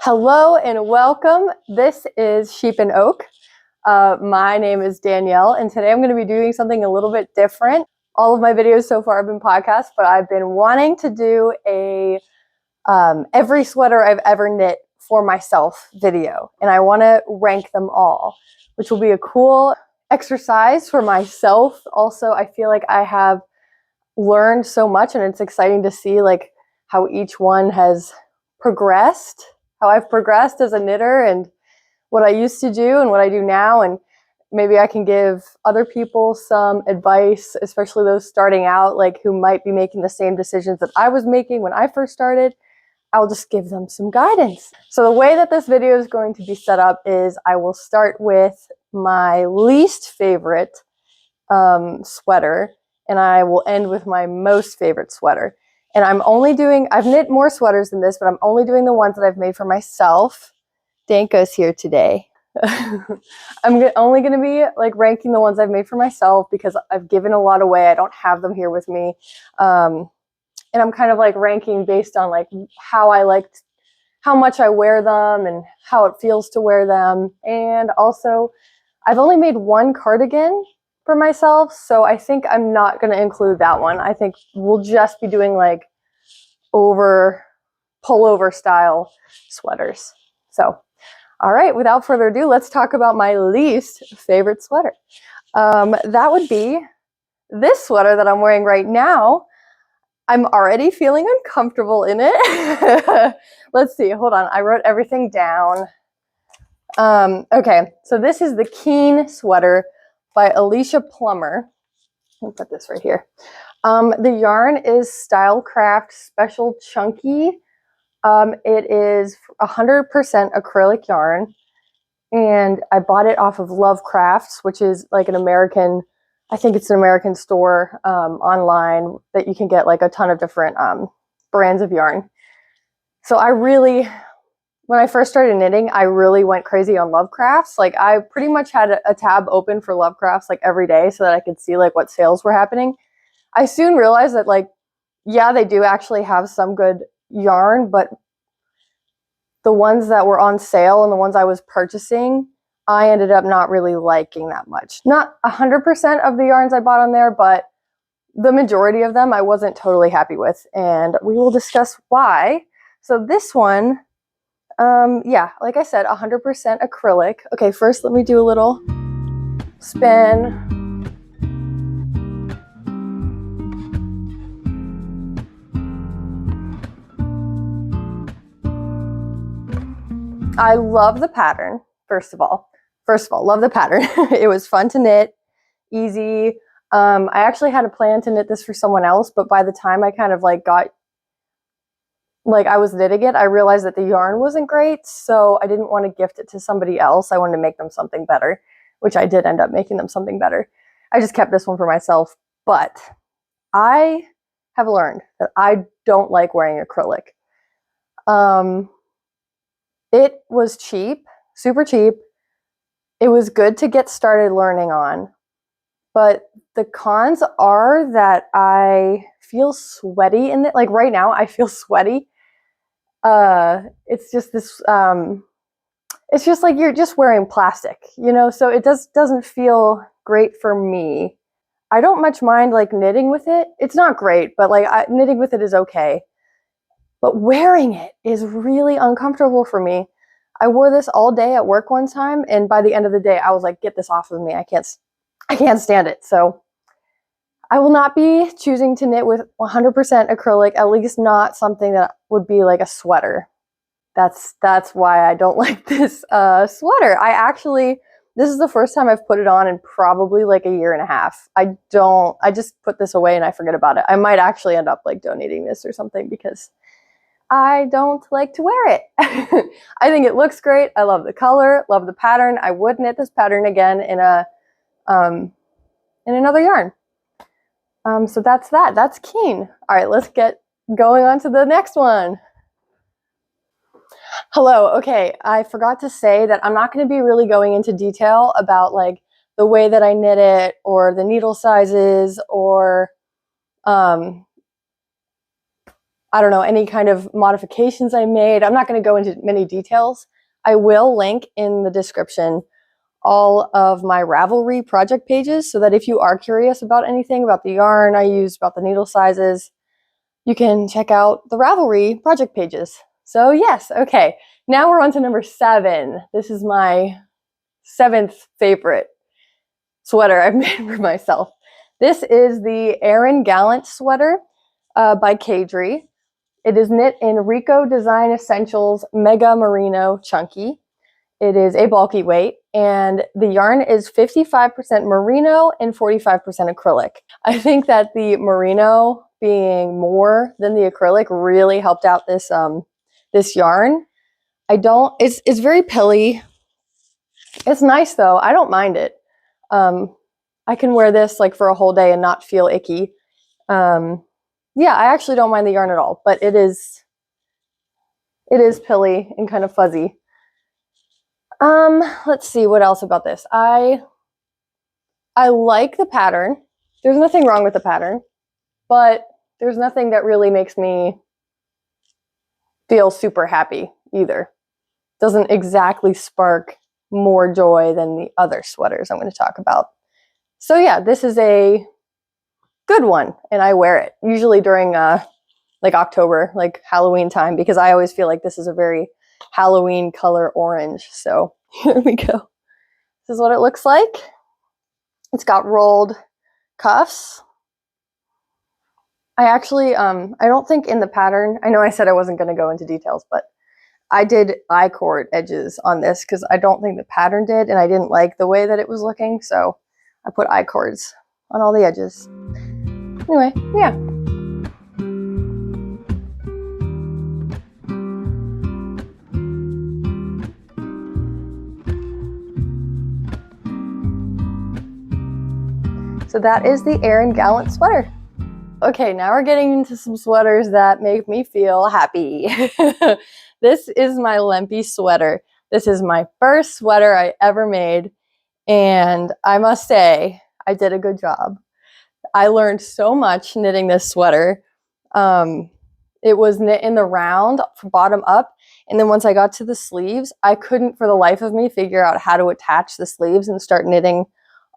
Hello and welcome. This is Sheep and Oak. My name is Danielle, and today I'm going to be doing something a little bit different. All of my videos so far have been podcasts, but I've been wanting to do a every sweater I've ever knit for myself video, and I want to rank them all, which will be a cool exercise for myself. Also, I feel like I have learned so much, and it's exciting to see like how each one has progressed. How I've progressed as a knitter and what I used to do and what I do now, and maybe I can give other people some advice, especially those starting out, like who might be making the same decisions that I was making when I first started. I'll just give them some guidance. So the way that this video is going to be set up is I will start with my least favorite sweater, and I will end with my most favorite sweater. And I've knit more sweaters than this, but I'm only doing the ones that I've made for myself. Danko's here today. I'm only going to be like ranking the ones I've made for myself because I've given a lot away. I don't have them here with me. And I'm kind of like ranking based on like how much I wear them and how it feels to wear them. And also, I've only made one cardigan for myself, so I think I'm not going to include that one. I think we'll just be doing like pullover style sweaters. So, all right, without further ado, let's talk about my least favorite sweater. That would be this sweater that I'm wearing right now. I'm already feeling uncomfortable in it. Let's see, hold on, I wrote everything down. Okay, so this is the Keen sweater by Alicia Plummer. Let me put this right here. The yarn is Stylecraft Special Chunky. It is 100% acrylic yarn, and I bought it off of Love Crafts, which is like I think it's an American store online that you can get like a ton of different brands of yarn. So when I first started knitting, I really went crazy on Love Crafts. Like I pretty much had a tab open for Love Crafts like every day so that I could see like what sales were happening. I soon realized that like, yeah, they do actually have some good yarn, but the ones that were on sale and the ones I was purchasing, I ended up not really liking that much. Not 100% of the yarns I bought on there, but the majority of them I wasn't totally happy with, and we will discuss why. So this one, yeah, like I said, 100% acrylic. Okay, first let me do a little spin. I love the pattern, first of all, love the pattern. It was fun to knit, easy. I actually had a plan to knit this for someone else, but by the time I kind of like I was knitting it, I realized that the yarn wasn't great, so I didn't want to gift it to somebody else. I wanted to make them something better, which I did end up making them something better. I just kept this one for myself, but I have learned that I don't like wearing acrylic. It was cheap, super cheap. It was good to get started learning on, but the cons are that I feel sweaty in it. Like right now, I feel sweaty. It's just this, it's just like you're just wearing plastic, you know, so it doesn't feel great for me. I don't much mind like knitting with it. It's not great, but like knitting with it is okay. But wearing it is really uncomfortable for me. I wore this all day at work one time, and by the end of the day, I was like, get this off of me. I can't stand it. So I will not be choosing to knit with 100% acrylic, at least not something that would be like a sweater. That's why I don't like this sweater. This is the first time I've put it on in probably like a year and a half. I just put this away and I forget about it. I might actually end up like donating this or something because I don't like to wear it. I think it looks great. I love the color, love the pattern. I would knit this pattern again in another yarn. So that's that. That's Keen. All right, let's get going on to the next one. Hello. Okay, I forgot to say that I'm not going to be really going into detail about like the way that I knit it or the needle sizes or I don't know, any kind of modifications I made. I'm not going to go into many details. I will link in the description all of my Ravelry project pages so that if you are curious about anything, about the yarn I used, about the needle sizes, you can check out the Ravelry project pages. So yes, okay. Now we're on to number 7. This is my 7th favorite sweater I've made for myself. This is the Erin Gallant sweater by Kadri. It is knit in Rico Design Essentials Mega Merino Chunky. It is a bulky weight, and the yarn is 55% merino and 45% acrylic. I think that the merino being more than the acrylic really helped out this this yarn. It's very pilly. It's nice though. I don't mind it. I can wear this like for a whole day and not feel icky. Yeah, I actually don't mind the yarn at all, but it is pilly and kind of fuzzy. Let's see what else about this. I like the pattern. There's nothing wrong with the pattern, but there's nothing that really makes me feel super happy either. Doesn't exactly spark more joy than the other sweaters I'm going to talk about. So yeah, this is a good one, and I wear it usually during like October, like Halloween time, because I always feel like this is a very Halloween color orange. So here we go. This is what it looks like. It's got rolled cuffs. I actually, I don't think in the pattern, I know I said I wasn't going to go into details, but I did I-cord edges on this because I don't think the pattern did, and I didn't like the way that it was looking, so I put I-cords on all the edges. Anyway, yeah. So that is the Erin Gallant sweater. Okay, now we're getting into some sweaters that make me feel happy. This is my Lempy sweater. This is my first sweater I ever made, and I must say, I did a good job. I learned so much knitting this sweater. It was knit in the round from bottom up, and then once I got to the sleeves, I couldn't for the life of me figure out how to attach the sleeves and start knitting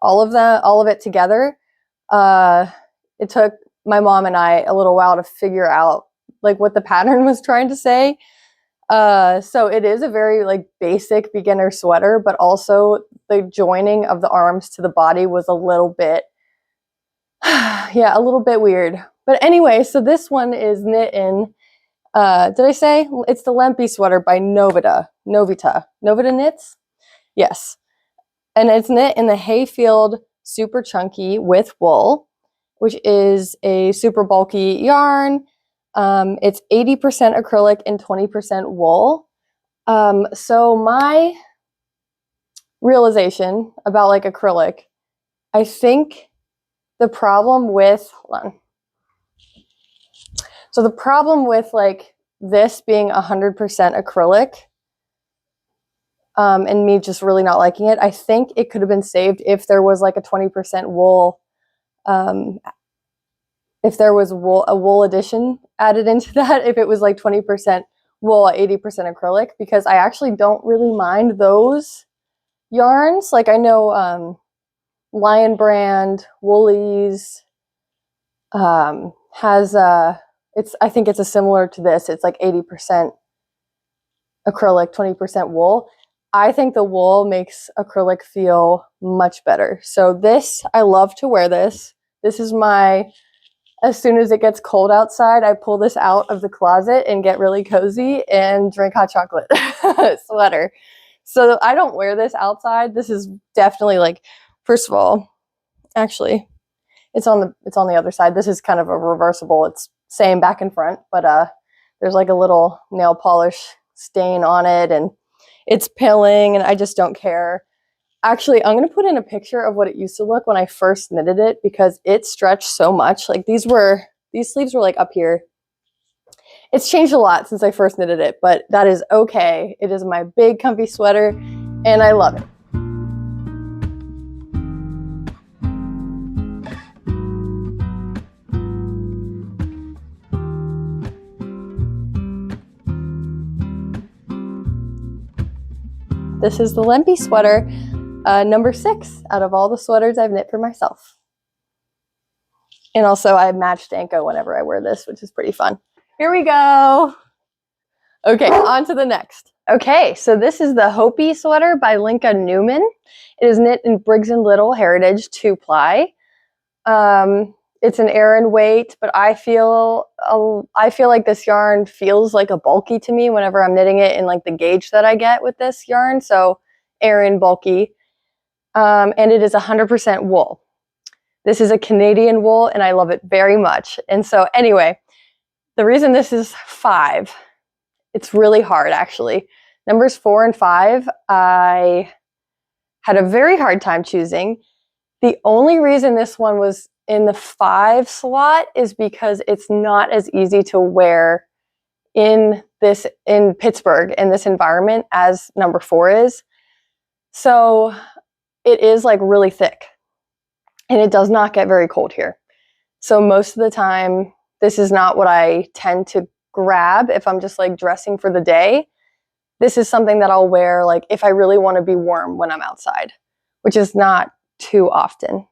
all of it together. It took my mom and I a little while to figure out like what the pattern was trying to say. So it is a very like basic beginner sweater, but also the joining of the arms to the body was a little bit, yeah, a little bit weird. But anyway, so this one is knit in, did I say? It's the Lempy sweater by Novita Knits? Yes. And it's knit in the Hayfield Super Chunky with wool, which is a super bulky yarn. It's 80% acrylic and 20% wool. So my realization about like acrylic, I think the problem with, hold on. So the problem with like this being 100% acrylic, and me just really not liking it, I think it could have been saved if there was like a 20% wool, if there was a wool addition added into that, if it was like 20% wool, 80% acrylic, because I actually don't really mind those yarns. Like I know Lion Brand, Woolies has I think it's a similar to this. It's like 80% acrylic, 20% wool. I think the wool makes acrylic feel much better. So this, I love to wear this. This is my, as soon as it gets cold outside, I pull this out of the closet and get really cozy and drink hot chocolate sweater. So I don't wear this outside. This is definitely like, first of all, actually, it's on the other side. This is kind of a reversible. It's same back and front, but there's like a little nail polish stain on it, and it's pilling, and I just don't care. Actually, I'm going to put in a picture of what it used to look when I first knitted it, because it stretched so much. Like these sleeves were like up here. It's changed a lot since I first knitted it, but that is okay. It is my big comfy sweater, and I love it. this is the Lempy sweater, number 6 out of all the sweaters I've knit for myself. And also I match Danko whenever I wear this, which is pretty fun. Here we go. Okay, on to the next. Okay, so this is the Hopi sweater by Linka Newman. It is knit in Briggs & Little Heritage 2-ply. It's an Aran weight, but I feel like this yarn feels like a bulky to me whenever I'm knitting it in like the gauge that I get with this yarn. So Aran bulky, and it is 100% wool. This is a Canadian wool, and I love it very much. And so anyway, the reason this is 5, it's really hard actually. Numbers 4 and 5, I had a very hard time choosing. The only reason this one was in the 5 slot is because it's not as easy to wear in Pittsburgh in this environment as number 4 is. So it is like really thick and it does not get very cold here. So most of the time, this is not what I tend to grab if I'm just like dressing for the day. This is something that I'll wear like if I really want to be warm when I'm outside, which is not too often.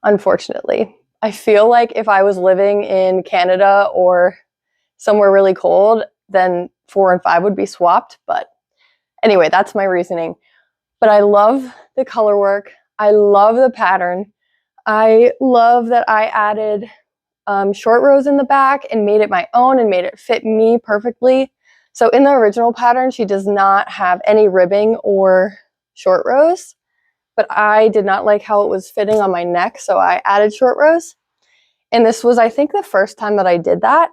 Unfortunately, I feel like if I was living in Canada or somewhere really cold, then 4 and 5 would be swapped. But anyway, that's my reasoning. But I love the color work. I love the pattern. I love that I added short rows in the back and made it my own and made it fit me perfectly. So in the original pattern, she does not have any ribbing or short rows. But I did not like how it was fitting on my neck, so I added short rows. And this was, I think, the first time that I did that.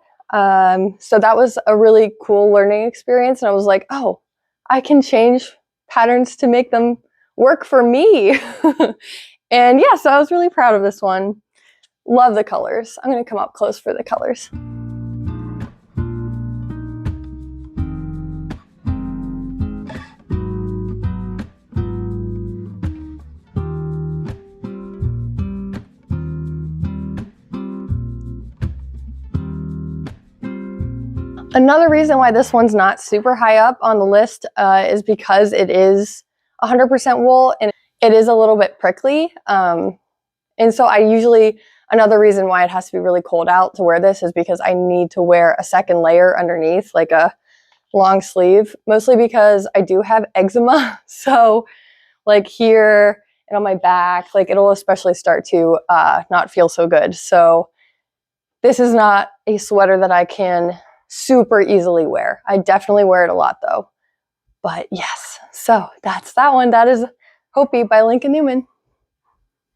So that was a really cool learning experience. And I was like, oh, I can change patterns to make them work for me. And yeah, so I was really proud of this one. Love the colors. I'm going to come up close for the colors. Another reason why this one's not super high up on the list is because it is 100% wool and it is a little bit prickly. And so another reason why it has to be really cold out to wear this is because I need to wear a second layer underneath, like a long sleeve, mostly because I do have eczema. So like here and on my back, like it'll especially start to not feel so good. So this is not a sweater that I can super easily wear. I definitely wear it a lot though. But yes, so that's that one. That is Hopi by Linka Newman.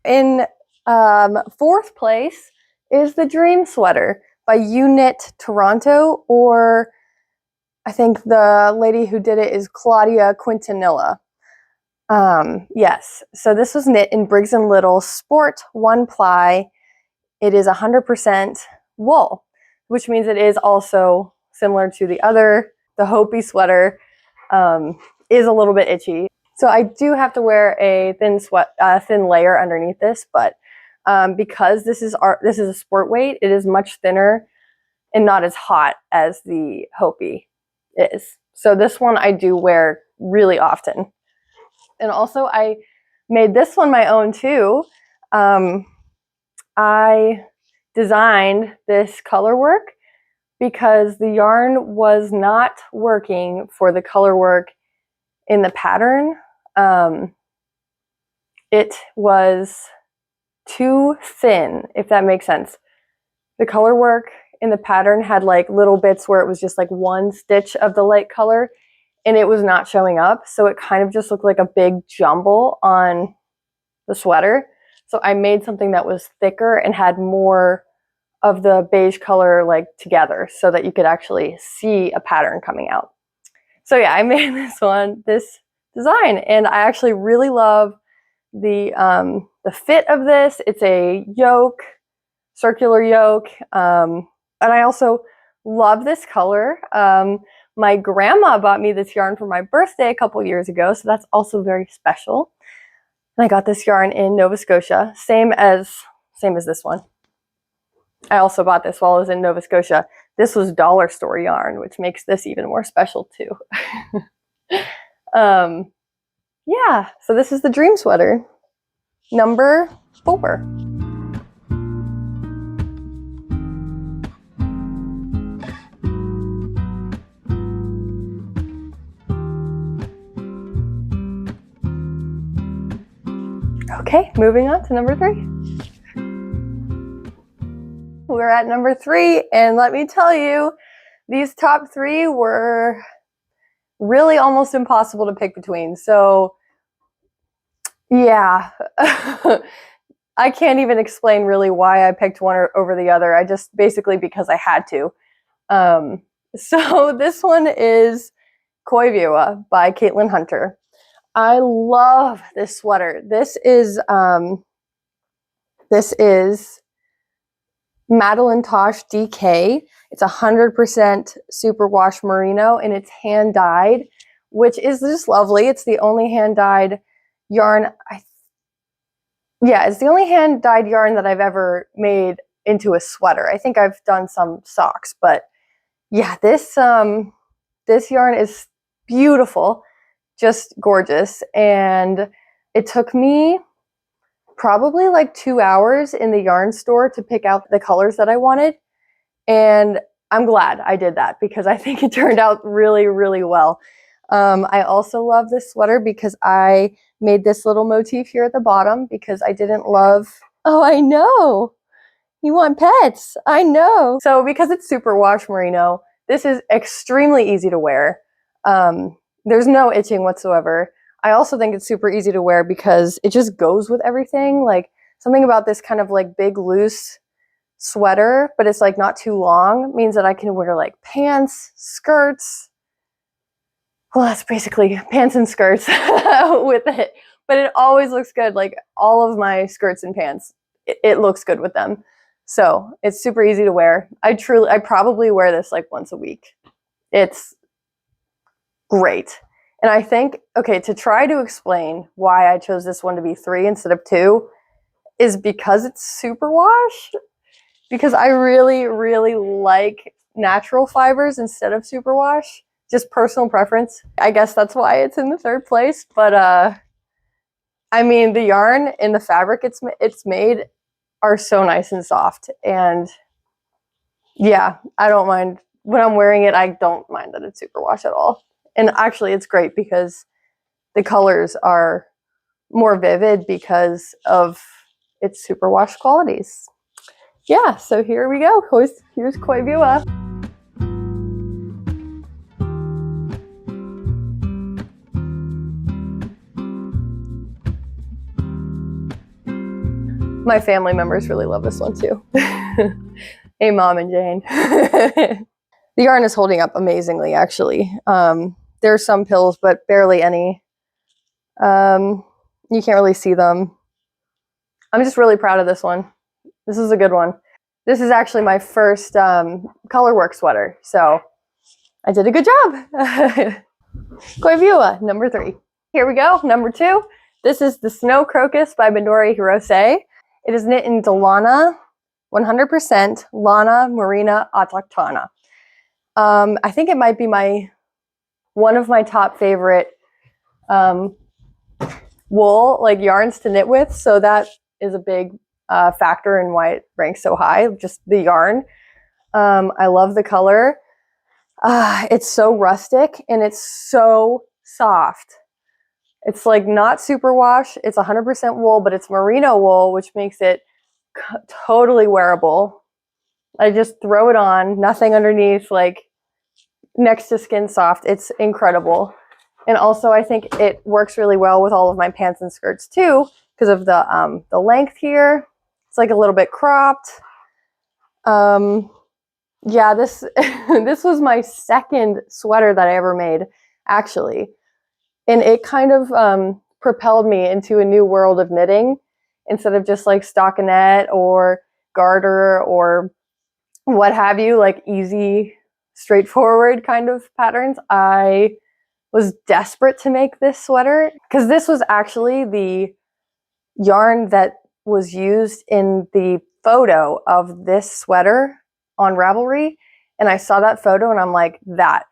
In 4th place is the Dream Sweater by Knit Toronto, or I think the lady who did it is Claudia Quintanilla. Yes, so this was knit in Briggs & Little Sport 1-ply. It is 100% wool, which means it is also similar to the Hopi sweater, is a little bit itchy. So I do have to wear a thin layer underneath this, but because this is a sport weight, it is much thinner and not as hot as the Hopi is. So this one I do wear really often. And also I made this one my own too. I designed this color work because the yarn was not working for the color work in the pattern. It was too thin, if that makes sense. The color work in the pattern had like little bits where it was just like one stitch of the light color and it was not showing up. So it kind of just looked like a big jumble on the sweater. So I made something that was thicker and had more of the beige color like together so that you could actually see a pattern coming out. So yeah, I made this design, and I actually really love the fit of this. It's a yoke, circular yoke, and I also love this color. My grandma bought me this yarn for my birthday a couple years ago, so that's also very special. And I got this yarn in Nova Scotia, same as this one. I also bought this while I was in Nova Scotia. This was dollar store yarn, which makes this even more special too. yeah, so this is the dream sweater, number 4. Okay, moving on to number 3. We're at number 3, and let me tell you, these top 3 were really almost impossible to pick between. So yeah, I can't even explain really why I picked one over the other. I just basically because I had to. So this one is Koi Vua by Caitlin Hunter. I love this sweater. This is Madeline Tosh DK. It's 100% superwash merino, and it's hand dyed, which is just lovely. It's the only hand dyed yarn. It's the only hand dyed yarn that I've ever made into a sweater. I think I've done some socks, but yeah, this yarn is beautiful, just gorgeous, and it took me probably like 2 hours in the yarn store to pick out the colors that I wanted. And I'm glad I did that because I think it turned out really, really well. I also love this sweater because I made this little motif here at the bottom because I didn't love, oh, I know, you want pets, I know. So because it's superwash merino, this is extremely easy to wear. There's no itching whatsoever. I also think it's super easy to wear because it just goes with everything. Like something about this kind of like big loose sweater, but it's like not too long, means that I can wear like pants, skirts. Well, that's basically pants and skirts with it, but it always looks good. Like all of my skirts and pants, it looks good with them. So it's super easy to wear. I probably wear this like once a week. It's great. And I think, okay, to try to explain why I chose this one to be 3 instead of 2 is because it's superwash. Because I really, really like natural fibers instead of superwash. Just personal preference. I guess that's why it's in the 3rd place. But I mean, the yarn and the fabric it's made are so nice and soft. And yeah, I don't mind. When I'm wearing it, I don't mind that it's superwash at all. And actually, it's great because the colors are more vivid because of its superwash qualities. Yeah, so here we go. Here's Koi Vua. My family members really love this one too. Hey, Mom and Jane. The yarn is holding up amazingly, actually. There's some pills, but barely any. You can't really see them. I'm just really proud of this one. This is a good one. This is actually my first colorwork sweater, so I did a good job. Koi Vua, number 3. Here we go, number 2. This is the Snow Crocus by Midori Hirose. It is knit in Delana, 100% Lana Merina Autochtona. I think it might be one of my top favorite wool, like yarns to knit with, so that is a big factor in why it ranks so high, just the yarn. I love the color. It's so rustic and it's so soft. It's like not superwash. It's 100% wool, but it's merino wool, which makes it totally wearable. I just throw it on, nothing underneath, like next to skin soft. It's incredible. And also I think it works really well with all of my pants and skirts too, because of the length here. It's like a little bit cropped. Yeah, this this was my 2nd sweater that I ever made, actually. And it kind of propelled me into a new world of knitting. Instead of just like stockinette or garter or what have you, like easy, straightforward kind of patterns, I was desperate to make this sweater because this was actually the yarn that was used in the photo of this sweater on Ravelry. And I saw that photo and I'm like, that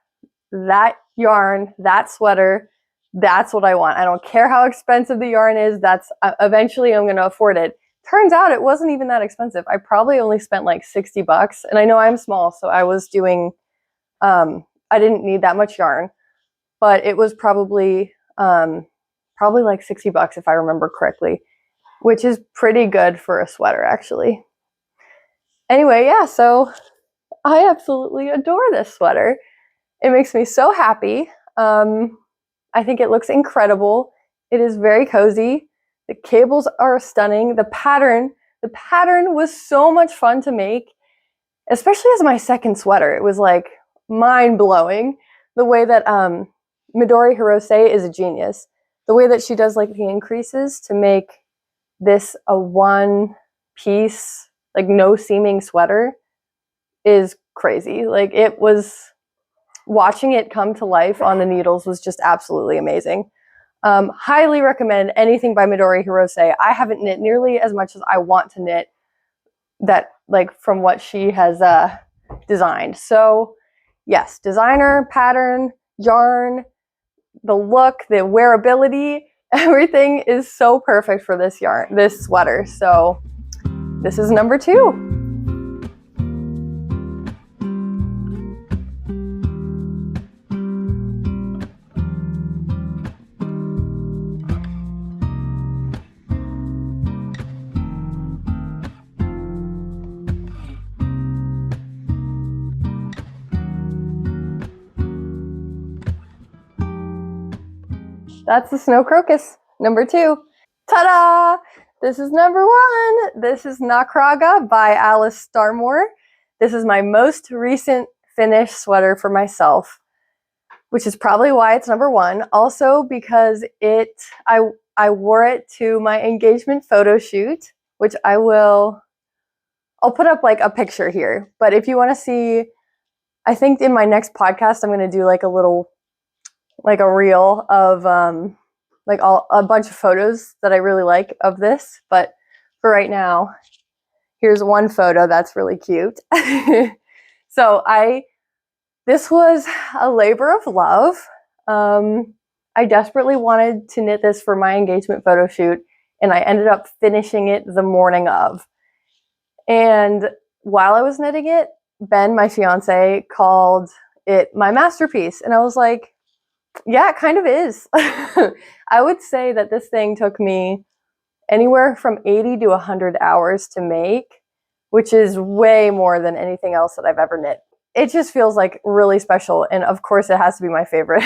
yarn, that sweater, That's what I want. I don't care how expensive the yarn is. That's eventually I'm going to afford it. Turns out it wasn't even that expensive. I probably only spent like $60. And I know I'm small, so I was doing, I didn't need that much yarn, but it was probably like $60 if I remember correctly, which is pretty good for a sweater actually. Anyway, yeah, so I absolutely adore this sweater. It makes me so happy. I think it looks incredible. It is very cozy. The cables are stunning. The pattern was so much fun to make, especially as my second sweater. It was like mind-blowing the way that Midori Hirose is a genius. The way that she does like the increases to make this a one piece, like no seaming sweater is crazy. Like it was, watching it come to life on the needles was just absolutely amazing. Highly recommend anything by Midori Hirose. I haven't knit nearly as much as I want to knit that, like from what she has designed. So yes, designer, pattern, yarn, the look, the wearability, everything is so perfect for this yarn, this sweater. So this is number 2. That's the Snow Crocus, number 2. Ta-da! This is number 1. This is Nakraga by Alice Starmore. This is my most recent finished sweater for myself, which is probably why it's number 1. Also because I wore it to my engagement photo shoot, which I'll put up like a picture here. But if you want to see, I think in my next podcast, I'm going to do like a reel of like a bunch of photos that I really like of this. But for right now, here's one photo that's really cute. So this was a labor of love. I desperately wanted to knit this for my engagement photo shoot, and I ended up finishing it the morning of. And while I was knitting it, Ben, my fiance, called it my masterpiece. And I was like, yeah, it kind of is. I would say that this thing took me anywhere from 80 to 100 hours to make, which is way more than anything else that I've ever knit. It just feels like really special, and of course it has to be my favorite.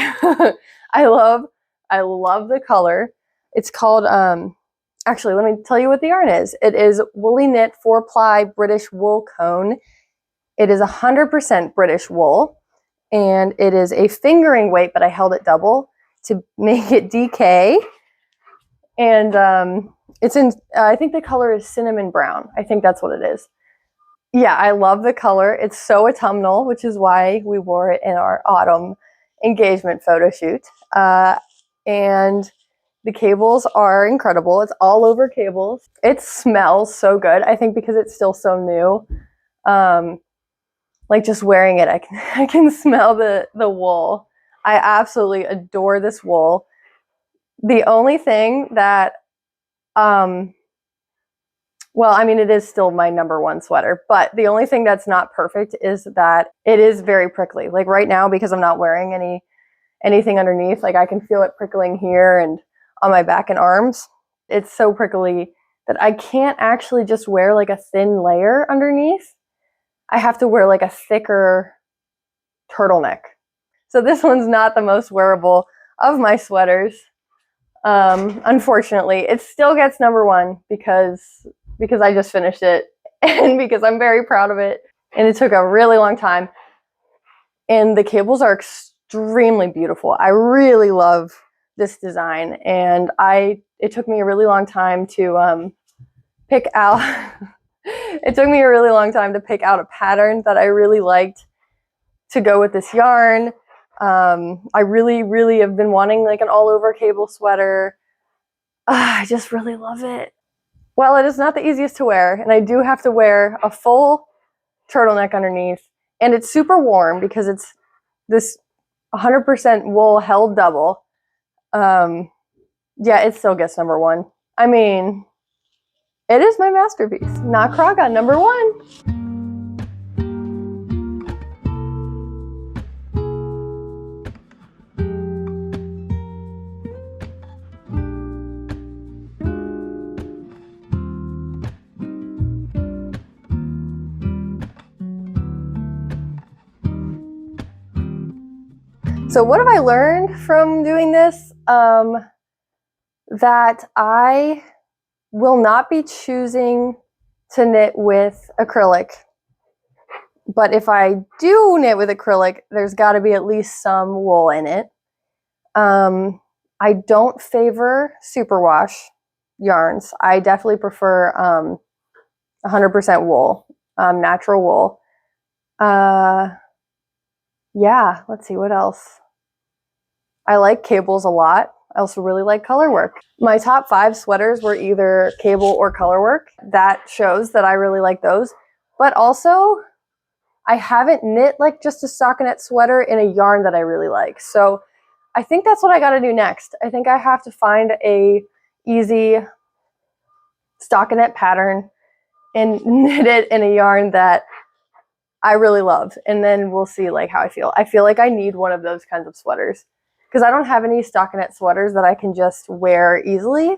I love the color. It's called, actually, let me tell you what the yarn is. It is Woolly Knit 4-ply British wool cone. It is 100% British wool. And it is a fingering weight, but I held it double to make it DK. And it's in, I think the color is cinnamon brown. I think that's what it is. Yeah, I love the color. It's so autumnal, which is why we wore it in our autumn engagement photo shoot. And the cables are incredible. It's all over cables. It smells so good. I think because it's still so new. Like just wearing it, I can smell the wool. I absolutely adore this wool. The only thing that, well, I mean, it is still my number 1 sweater, but the only thing that's not perfect is that it is very prickly. Like right now, because I'm not wearing anything underneath, like I can feel it prickling here and on my back and arms. It's so prickly that I can't actually just wear like a thin layer underneath. I have to wear like a thicker turtleneck. So this one's not the most wearable of my sweaters. Unfortunately, it still gets number 1 because I just finished it and because I'm very proud of it. And it took a really long time. And the cables are extremely beautiful. I really love this design, and it took me a really long time to pick out it took me a really long time to pick out a pattern that I really liked to go with this yarn. I really have been wanting like an all over cable sweater. I just really love it. Well, it is not the easiest to wear, and I do have to wear a full turtleneck underneath, and it's super warm because it's this 100% wool held double. Yeah, it still gets number one. I mean, it is my masterpiece. Knot got number one. So what have I learned from doing this? That I will not be choosing to knit with acrylic. But if I do knit with acrylic, there's got to be at least some wool in it. I don't favor superwash yarns. I definitely prefer 100% wool, natural wool. Yeah, let's see, what else? I like cables a lot. I also really like color work. My top 5 sweaters were either cable or color work. That shows that I really like those. But also, I haven't knit like just a stockinette sweater in a yarn that I really like. So I think that's what I gotta do next. I think I have to find a easy stockinette pattern and knit it in a yarn that I really love. And then we'll see like how I feel. I feel like I need one of those kinds of sweaters because I don't have any stockinette sweaters that I can just wear easily.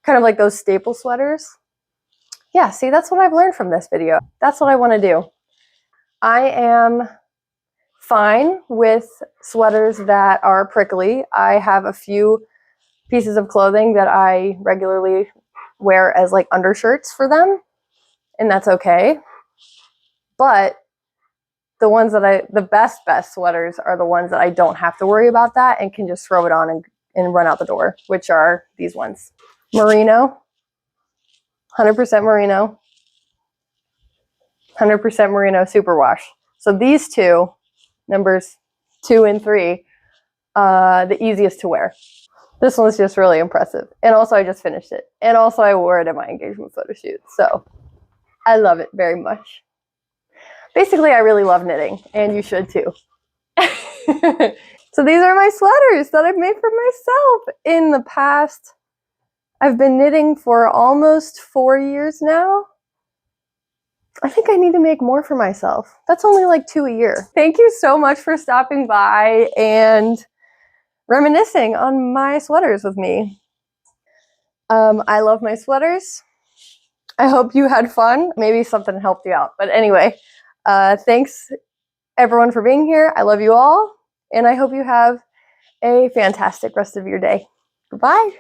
Kind of like those staple sweaters. Yeah, see, that's what I've learned from this video. That's what I want to do. I am fine with sweaters that are prickly. I have a few pieces of clothing that I regularly wear as like undershirts for them, and that's okay. But the ones that the best sweaters are the ones that I don't have to worry about that and can just throw it on and run out the door, which are these ones. Merino, 100% merino, 100% merino superwash. So these two, numbers 2 and 3, the easiest to wear. This one's just really impressive. And also I just finished it. And also I wore it at my engagement photo shoot. So I love it very much. Basically, I really love knitting, and you should too. So these are my sweaters that I've made for myself in the past. I've been knitting for almost 4 years now. I think I need to make more for myself. That's only like 2 a year. Thank you so much for stopping by and reminiscing on my sweaters with me. I love my sweaters. I hope you had fun. Maybe something helped you out. But anyway, thanks everyone for being here. I love you all, and I hope you have a fantastic rest of your day. Goodbye.